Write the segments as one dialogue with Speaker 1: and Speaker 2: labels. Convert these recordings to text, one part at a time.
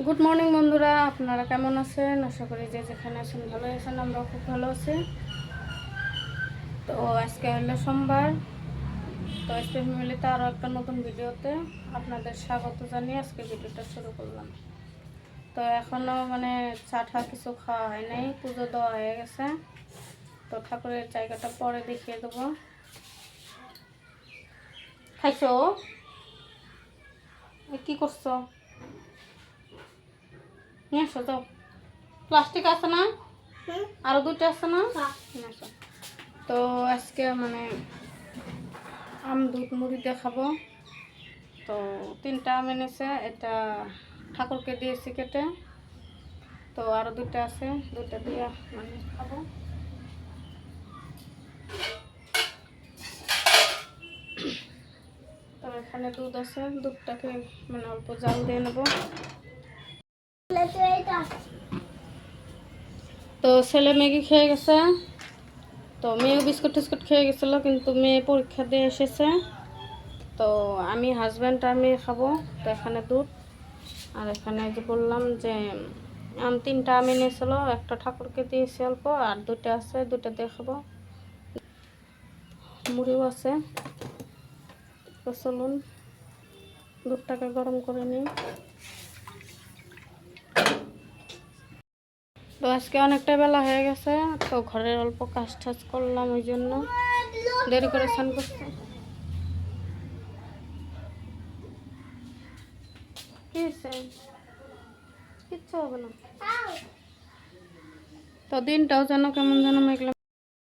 Speaker 1: Good morning বন্ধুরা, আপনারা কেমন আছেন? আশা করি যে যেখানে আছেন ভালো আছেন। আমরাও খুব ভালো আছি। তো আজকে হলো সোমবার। তো আজকে ফ্যামিলিতে আরও একটা নতুন ভিডিওতে আপনাদের স্বাগত জানিয়ে আজকে ভিডিওটা শুরু করলাম। তো এখনও চা ঠা কিছু খাওয়া হয় নাই, পুজো দেওয়া হয়ে গেছে। তো ঠাকুরের জায়গাটা পরে দেখিয়ে দেবো। খাইছো? কি করছো? নিয়ে আসো তো। প্লাস্টিক আছে না? আরো দুটো আছে না? তো আজকে আম দুধ মুড়ি দিয়ে খাবো। তো 3টা আম এনেছে, এটা ঠাকুরকে দিয়েছি কেটে। তো আরো 2টা আছে, 2টা দিয়ে খাবো। তো এখানে দুধ আছে, দুধটাকে অল্প জাল দিয়ে নেবো। তো ছেলে ম্যাগি খেয়ে গেছে। তো মেয়েও বিস্কুট টিস্কুট খেয়ে গেছিলো, কিন্তু মেয়ে পরীক্ষা দিয়ে এসেছে। তো আমি হাজব্যান্ড আর মেয়ে খাবো। তো এখানে দুধ, আর এখানে যে বললাম যে 3টা আম এনেছিল, একটা ঠাকুরকে দিয়েছি অল্প, আর 2টা আছে, 2টা দিয়ে খাবো। মুড়িও আছে। তো চলুন দুধটাকে গরম করে নিই। তো আজকে অনেকটা বেলা হয়ে গেছে, তো ঘরের অল্প কাজ টাজ করলাম, ওই জন্য দেরি করে স্নান করতে। কি হয়েছে? কিচ্ছু হবে না। তো দিনটাও যেন কেমন যেন মেঘলা।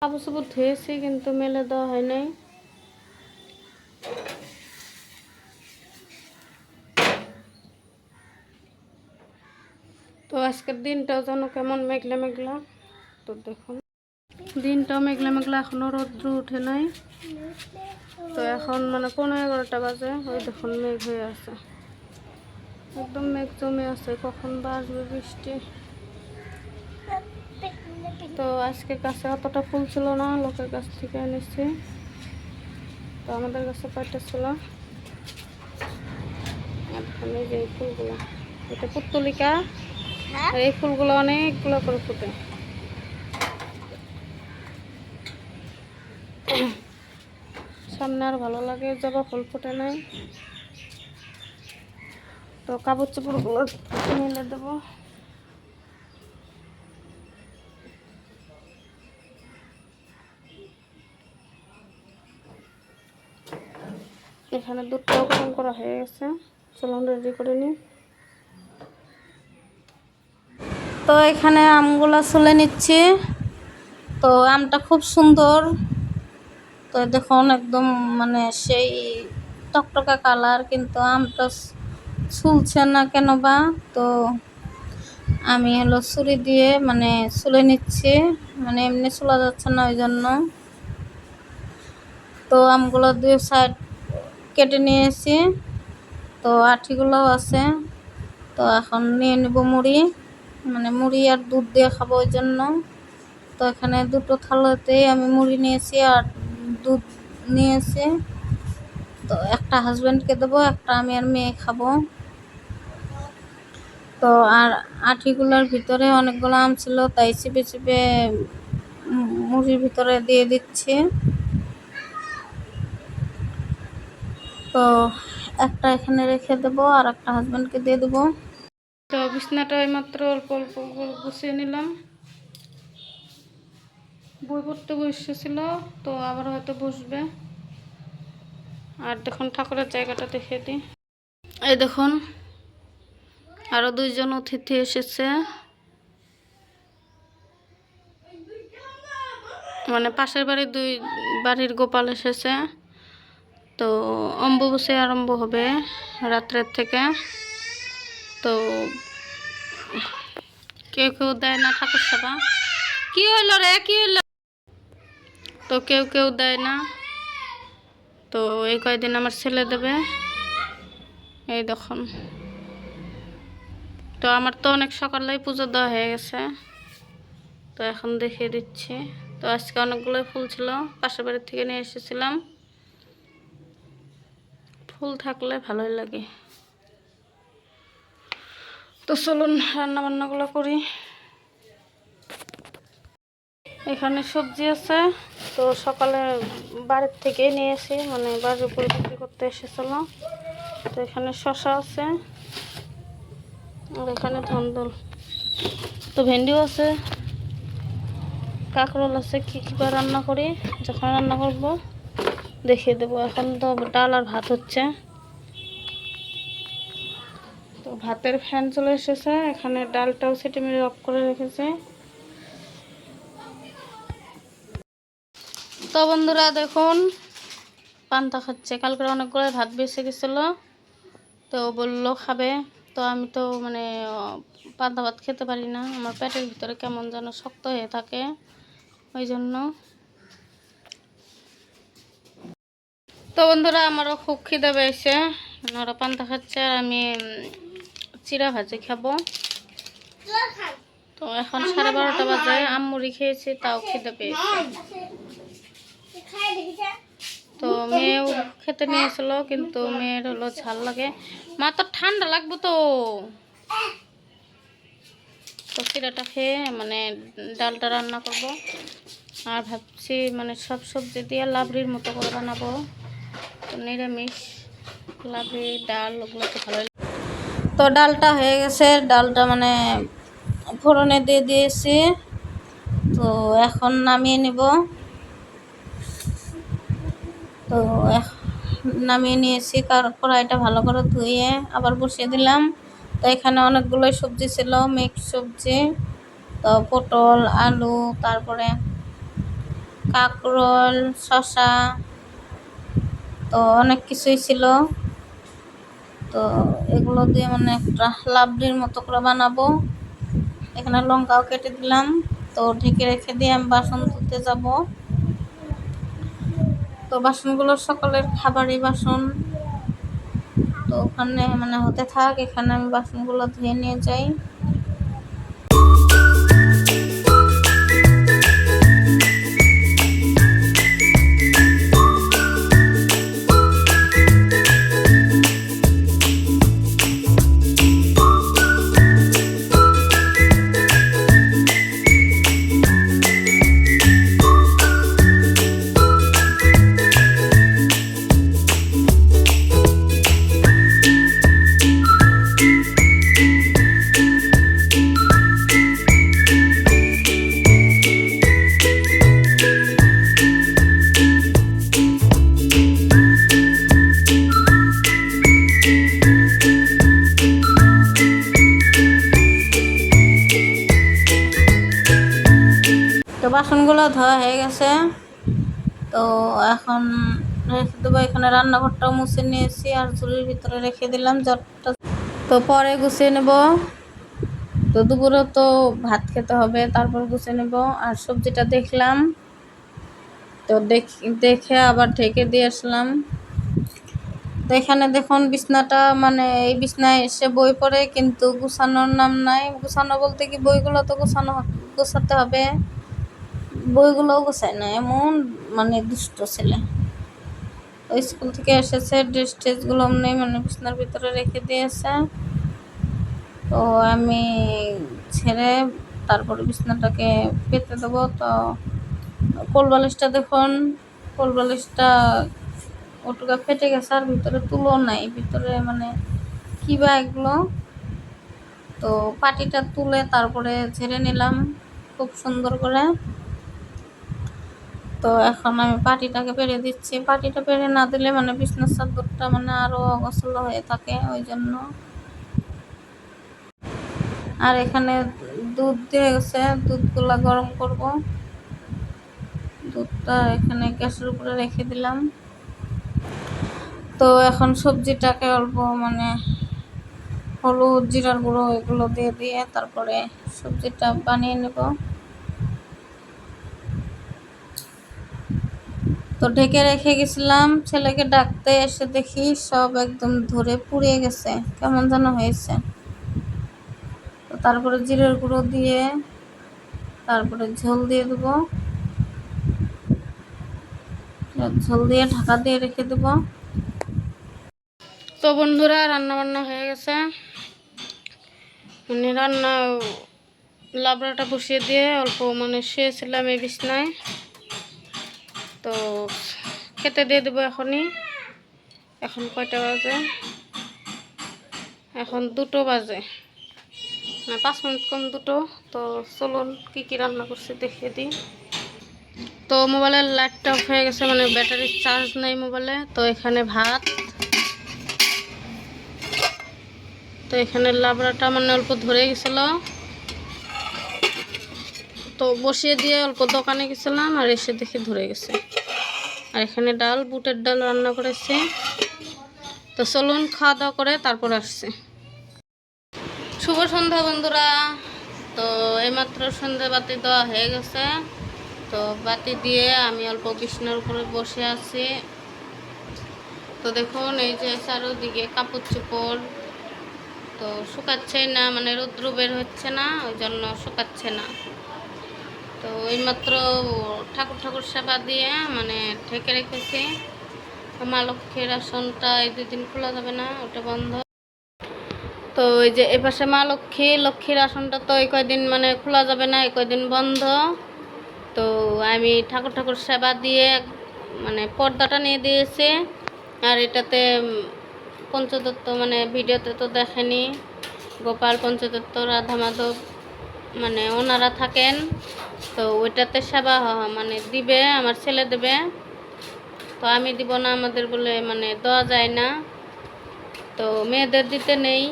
Speaker 1: কাপড় চোপড় ধুয়েছি, কিন্তু মেলে দেওয়া হয় নাই। তো আজকের দিনটাও যেন কেমন মেঘলা মেঘলা। তো দেখুন দিনটাও মেঘলা মেঘলা, এখনো রৌদ্র উঠে নাই। তো এখন 11:15 বাজে। ওই দেখুন মেঘ হয়ে আছে, একদম মেঘ জমে আছে, কখন বা আসবে বৃষ্টি। তো আজকে কাছে অতটা ফুল ছিল না, লোকের কাছ থেকে এনেছি। তো আমাদের কাছে কয়টা ছিল। এখন এই যে এই ফুলগুলো, এটা পুত্তলিকা। আর এই ফুলগুলো অনেকগুলো করে ফুটে। সামনে আর ভালো লাগে, জবা ফুল ফুটে নাই। তো কাপড় চোপড়গুলো মেলে দেবো। এখানে দুধটাও গরম করা হয়ে গেছে, চলুন রেডি করে নিই। তো এখানে আমগুলা ছুলে নিচ্ছি। তো আমটা খুব সুন্দর। তো দেখুন একদম সেই টকটকা কালার, কিন্তু আমটা ছুলছে না কেন বা। তো আমি ছুরি দিয়ে ছুলে নিচ্ছি, এমনি ছুলা যাচ্ছে না, ওই জন্য। তো আমগুলো 2 সাইড কেটে নিয়েছি। তো আঠিগুলোও আছে। তো এখন নিয়ে নেব মুড়ি, মুড়ি আর দুধ দিয়ে খাবো, ওই জন্য। তো এখানে 2টো থালাতেই আমি মুড়ি নিয়েছি আর দুধ নিয়েছি। তো একটা হাজব্যান্ডকে দেবো, একটা আমি আর মেয়ে খাবো। তো আর আঠিগুলোর ভিতরে অনেকগুলো আম ছিল, তাই চিপে চিপে মুড়ির ভিতরে দিয়ে দিচ্ছি। তো একটা এখানে রেখে দেবো, আর একটা হাজব্যান্ডকে দিয়ে দেবো। তো বিছনাটা মাত্র অল্প অল্প গুছিয়ে নিলাম। বই পড়তে বসেছিল, তো আবার হয়তো বসবে। আর দেখুন ঠাকুরের জায়গাটা দেখিয়ে দিই। এই দেখুন আরো 2জন অতিথি এসেছে, পাশের বাড়ির 2 বাড়ির গোপাল এসেছে। তো অম্বুবাচী আরম্ভ হবে রাত্রের থেকে। তো কেউ কেউ দেয় না ঠাকুর সেবা। কি হইল রে, কি হইল? তো কেউ কেউ দেয় না। তো এই কয়দিন আমার ছেলে দেবে। এই দেখুন। তো আমার তো অনেক সকালেই পুজো দেওয়া হয়ে গেছে। তো এখন দেখিয়ে দিচ্ছি। তো আজকে অনেকগুলোই ফুল ছিল, পাশের বাড়ির থেকে নিয়ে এসেছিলাম। ফুল থাকলে ভালোই লাগে। তো চলুন রান্না বান্নাগুলো করি। এখানে সবজি আছে, তো সকালে বাড়ির থেকে নিয়ে এসে মানে বাড়ির উপরে বিক্রি করতে এসেছিল। তো এখানে শসা আছে আর এখানে ধন্দল, তো ভেন্ডিও আছে, কাঁকরোল আছে। কী কী করে রান্না করি যখন রান্না করব দেখিয়ে দেবো। এখন তো ডাল আর ভাত হচ্ছে, তো ভাতের ফ্যান চলে এসেছে। এখানে ডালটাও সেটে মেরে অফ করে রেখেছে। তো বন্ধুরা দেখুন পান্তা খাচ্ছে। কালকে অনেকগুলো ভাত বেঁচে গেছিলো, তো বললো খাবে। তো আমি তো মানে পান্তা ভাত খেতে পারি না, আমার পেটের ভিতরে কেমন যেন শক্ত হয়ে থাকে, ওই জন্য। তো বন্ধুরা আমারও খুব খিদে পেয়েছে, ওরা পান্তা খাচ্ছে আর আমি চিড়া ভাজি খাবো। তো এখন 12:30 বাজে, মুড়ি খেয়েছি তাও খিদে পেয়েছে। তো মেয়েও খেতে নিয়েছিল, কিন্তু মেয়ের হলো ঝাল লাগে। মা তো ঠান্ডা লাগবে তো। তো চিড়াটা খেয়ে মানে ডালটা রান্না করব, আর ভাবছি মানে সব সবজি দিয়ে লাবড়ির মতো করে বানাবো। তো নিরামিষ লাবড়ি ডাল ওগুলো তো ভালোই। তো ডালটা হয়ে গেছে, ডালটা মানে ফোড়নে দিয়ে দিয়েছি। তো এখন নামিয়ে নিব। তো নামিয়ে নিয়েছি, কারণ কড়াইটা ভালো করে ধুয়ে আবার বসিয়ে দিলাম। তো এখানে অনেকগুলোই সবজি ছিল, মিক্স সবজি। তো পটল, আলু, তারপরে কাঁকরোল, শসা, তো অনেক কিছুই ছিল। তো এগুলো দিয়ে মানে একটা লাবড়ির মতো করে বানাবো। এখানে লঙ্কাও কেটে দিলাম। তো ঢেকে রেখে দিয়ে আমি বাসন ধুতে যাব। তো বাসনগুলো সকলের খাবারই বাসন, তো ওখানে মানে হতে থাক, এখানে আমি বাসনগুলো ধুয়ে নিয়ে যাই। তো বাসনগুলো ধোয়া হয়ে গেছে, তো এখন রেখে দেবো। এখানে রান্নাঘরটাও মুছে নিয়েছি আর ঝুড়ির ভিতরে রেখে দিলাম জটটা। তো পরে গুছিয়ে নেব। তো দুপুরে তো ভাত খেতে হবে, তারপর গুছিয়ে নেব। আর সবজিটা দেখলাম, তো দেখে আবার ঢেকে দিয়ে আসলাম। তো এখানে দেখুন বিছনাটা, মানে এই বিছনায় এসে বই পড়ে, কিন্তু গুছানোর নাম নাই। গুছানো বলতে কি, বইগুলো তো গোছাতে হবে, বইগুলোও গোছায় না, এমন মানে দুষ্ট ছেলে। ওই স্কুল থেকে এসেছে, ড্রেস ট্রেসগুলো নেই, মানে বিছনার ভিতরে রেখে দিয়েছে। তো আমি ছেড়ে তারপরে বিছনাটাকে পেতে দেবো। তো কোলবালিশটা দেখুন, কোলবালিশটা ওটুকা ফেটে গেছে, আর ভিতরে তুলো নাই, ভিতরে মানে কী বা এগুলো। তো পাটিটা তুলে তারপরে ঝেড়ে নিলাম খুব সুন্দর করে। তো এখন আমি পাটিটাকে পেরে দিচ্ছি। পাটিটা পেরে না দিলে মানে বিছনার চাদরটা মানে আরও অগোছালো হয়ে থাকে, ওই জন্য। আর এখানে দুধ দিয়ে গেছে, দুধগুলা গরম করব। দুধটা এখানে গ্যাসের উপরে রেখে দিলাম। তো এখন সবজিটাকে অল্প মানে হলুদ, জিরার গুঁড়ো এগুলো দিয়ে দিয়ে তারপরে সবজিটা বানিয়ে নেব। তো ঢেকে রেখে গেছিলাম, ছেলেকে ডাকতে এসে দেখি সব একদম ধরে পুড়িয়ে গেছে, কেমন যেন হয়েছে। তো তারপরে জিরার গুঁড়ো দিয়ে তারপরে ঝোল দিয়ে দেবো। ঝোল দিয়ে ঢাকা দিয়ে রেখে দেব। তো বন্ধুরা রান্না বান্না হয়ে গেছে। মানে রান্না লাবড়াটা বসিয়ে দিয়ে অল্প মানে শুয়েছিলাম এই বিছনায়, তো খেতে দিয়ে দেবো এখনই। এখন কয়টা বাজে? এখন 2টো বাজে, না 5 মিনিট কম 2টো। তো চলুন কী কী রান্না করছি দেখিয়ে দিই। তো মোবাইলের লাইটটা অফ হয়ে গেছে, মানে ব্যাটারির চার্জ নেই মোবাইলে। তো এখানে ভাত, তো এখানে লাবড়াটা মানে অল্প ধরে গেছিলো, তো বসিয়ে দিয়ে অল্প দোকানে গেছিলাম আর এসে দেখে ধরে গেছে। আর এখানে ডাল, বুটের ডাল রান্না করেছি। তো চলুন খাওয়া দাওয়া করে তারপর আসছে। শুভ সন্ধ্যা বন্ধুরা। তো এইমাত্র সন্ধ্যা বাতি দেওয়া হয়ে গেছে। তো বাতি দিয়ে আমি অল্প বিছানার উপরে বসে আছি। তো দেখুন এই যে চারোদিকে কাপড় চোপড় তো শুকাচ্ছেই না, মানে রৌদ্র বের হচ্ছে না, ওই জন্য শুকাচ্ছে না। তো এইমাত্র ঠাকুর সেবা দিয়ে মানে ঢেকে রেখেছি। মা লক্ষ্মীর আসনটা এই 2 দিন খোলা যাবে না, ওটা বন্ধ। তো ওই যে এপাশে মা লক্ষ্মীর আসনটা তো এই কয়দিন মানে খোলা যাবে না, এই কয়দিন বন্ধ। তো আমি ঠাকুর সেবা দিয়ে মানে পর্দাটা নিয়ে দিয়েছি। আর এটাতে পঞ্চদত্ত মানে ভিডিওতে তো দেখেনি, গোপাল, পঞ্চদত্ত, রাধা মাধব মানে ওনারা থাকেন। তো ওইটাতে সেবা মানে দিবে, আমার ছেলে দেবে। তো আমি দিব না, আমাদের বলে মানে দেওয়া যায় না, তো মেয়েদের দিতে নেই।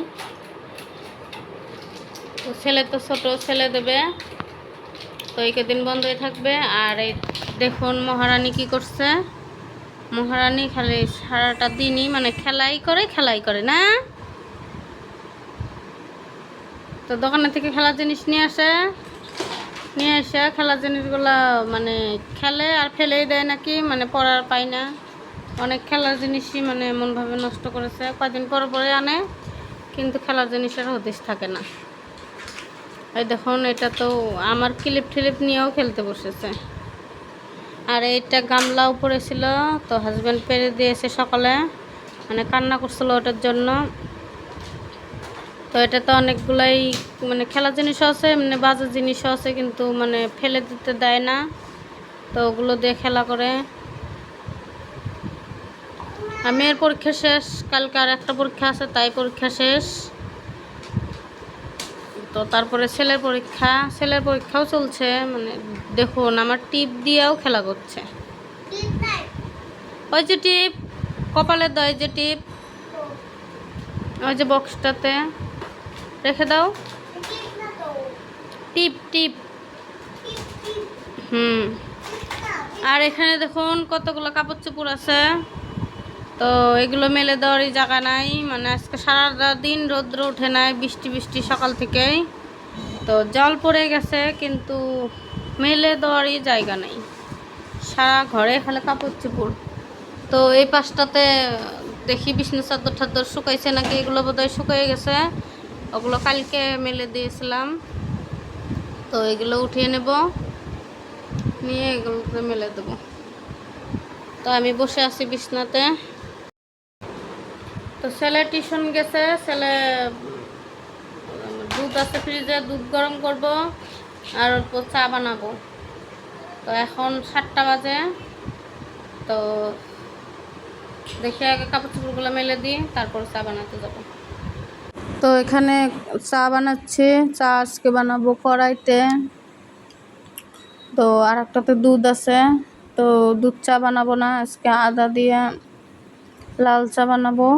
Speaker 1: তো ছেলে তো ছোট, ছেলে দেবে। তো এই কদিন বন্ধই থাকবে। আর এই দেখুন মহারানী কি করছে। মহারানী খালি সারাটা দিনই মানে খেলাই করে না। তো দোকানের থেকে খেলার জিনিস নিয়ে এসে খেলার জিনিসগুলো মানে খেলে আর ফেলেই দেয় নাকি, মানে পড়ার পায় না। অনেক খেলার জিনিসই মানে এমনভাবে নষ্ট করেছে, কয়দিন পরে আনে, কিন্তু খেলার জিনিসের হদিস থাকে না। এই দেখুন এটা তো আমার ক্লিপ নিয়েও খেলতে বসেছে। আর এইটা গামলা উপরে ছিল, তো হাজব্যান্ড পেরে দিয়েছে সকালে, মানে কান্না করছিল ওটার জন্য। তো এটা তো অনেকগুলাই মানে খেলার জিনিসও আছে, মানে বাজার জিনিসও আছে, কিন্তু মানে ফেলে দিতে দেয় না, তো ওগুলো দিয়ে খেলা করে। আর মেয়ের পরীক্ষা শেষ, কালকে আর একটা পরীক্ষা আছে, তাই পরীক্ষা শেষ। তো তারপরে ছেলের পরীক্ষাও চলছে। মানে দেখুন আমার টিপ দিয়েও খেলা করছে। ওই যে টিপ কপালে দেয়, যে টিপ ওই যে বক্সটাতে রেখে দাও, টিপ। আর এখানে দেখুন কতগুলো কাপড় চোপড় আছে, তো এগুলো মেলে দেওয়ারই জায়গা নাই। মানে আজকে সারা দিন রৌদ্র উঠে নাই, বৃষ্টি সকাল থেকেই। তো জল পড়ে গেছে, কিন্তু মেলে দেওয়ারই জায়গা নেই, সারা ঘরে খালি কাপড় চোপড়। তো এই পাশটাতে দেখি বিছনা চাদর টাদর শুকাইছে নাকি, এগুলো বোধহয় শুকিয়ে গেছে, ওগুলো কালকে মেলে দিয়েছিলাম। তো এগুলো উঠিয়ে নেব, নিয়ে এগুলোতে মেলে দেবো। তো আমি বসে আছি বিছনাতে। তো ছেলে টিউশন গেছে, ছেলে দুধ আছে ফ্রিজে, দুধ গরম করব আর অল্প চা বানাবো। তো এখন 7টা বাজে। তো দেখি আগে কাপড় চোপড়গুলো মেলে দিই, তারপর চা বানাতে যাব। তো এখানে চা বানাচ্ছি, চা আজকে বানাবো কড়াইতে। তো আর একটাতে দুধ আছে, তো দুধ চা বানাবো না, আজকে আদা দিয়ে লাল চা বানাবো।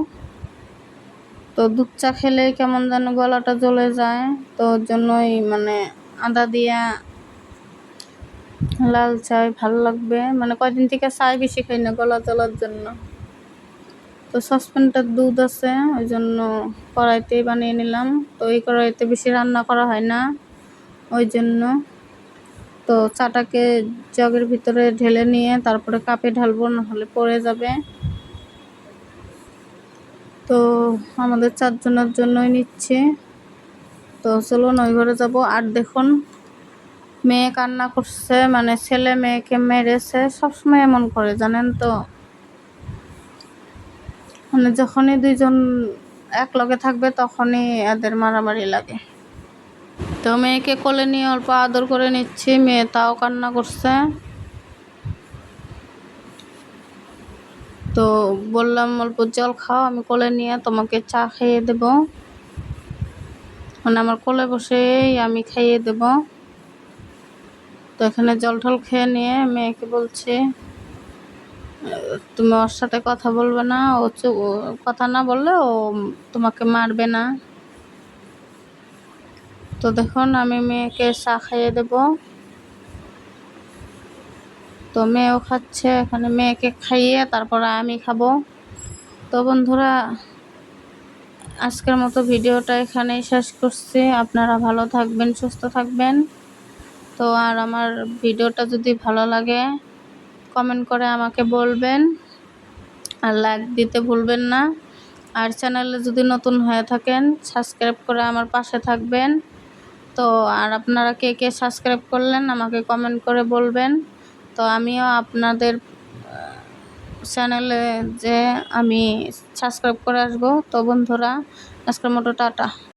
Speaker 1: তো দুধ চা খেলে কেমন যেন গলাটা জ্বলে যায়, তো ওর জন্যই মানে আদা দিয়া লাল চাই ভালো লাগবে। মানে কয়দিন থেকে চাই বেশি খাই না গলা জ্বলার জন্য। তো সসপ্যানটার দুধ আছে, ওই জন্য কড়াইতেই বানিয়ে নিলাম। তো এই কড়াইতে বেশি রান্না করা হয় না, ওই জন্য। তো চাটাকে জগের ভিতরে ঢেলে নিয়ে তারপরে কাপে ঢালবো, নাহলে পড়ে যাবে। তো আমাদের 4 জনের জন্যই নিচ্ছি। তো চলুন ওই ঘরে যাবো। আর দেখুন মেয়ে কান্না করছে, মানে ছেলে মেয়েকে মেরেছে, সবসময় এমন করে জানেন তো। মানে যখনই 2জন এক লগে থাকবে তখনই এদের মারামারি লাগে। তো মেয়েকে কোলে নিয়ে অল্প আদর করে নিচ্ছি, মেয়ে তাও কান্না করছে। তো বললাম অল্প জল খাও, আমি কোলে নিয়ে তোমাকে চা খাইয়ে দেব, মানে আমার কোলে বসেই আমি খাইয়ে দেব। তো এখানে জল টল খেয়ে নিয়ে মেয়েকে বলছি তুমি ওর সাথে কথা বলবে না, ও কথা না বললে ও তোমাকে মারবে না। তো দেখুন আমি মেয়েকে চা খাইয়ে দেব। তো মেয়েও খাচ্ছে, এখানে মেয়েকে খাইয়ে তারপরে আমি খাবো। তো বন্ধুরা, আজকের মতো ভিডিওটা এখানেই শেষ করছি। আপনারা ভালো থাকবেন, সুস্থ থাকবেন। তো আর আমার ভিডিওটা যদি ভালো লাগে কমেন্ট করে আমাকে বলবেন, আর লাইক দিতে ভুলবেন না। আর চ্যানেলে যদি নতুন হয়ে থাকেন সাবস্ক্রাইব করে আমার পাশে থাকবেন। তো আর আপনারা কে কে সাবস্ক্রাইব করলেন আমাকে কমেন্ট করে বলবেন। তো আমিও আপনাদের চ্যানেলে যে আমি সাবস্ক্রাইব করে আসবো। তো বন্ধুরা, আজকের মতো টাটা।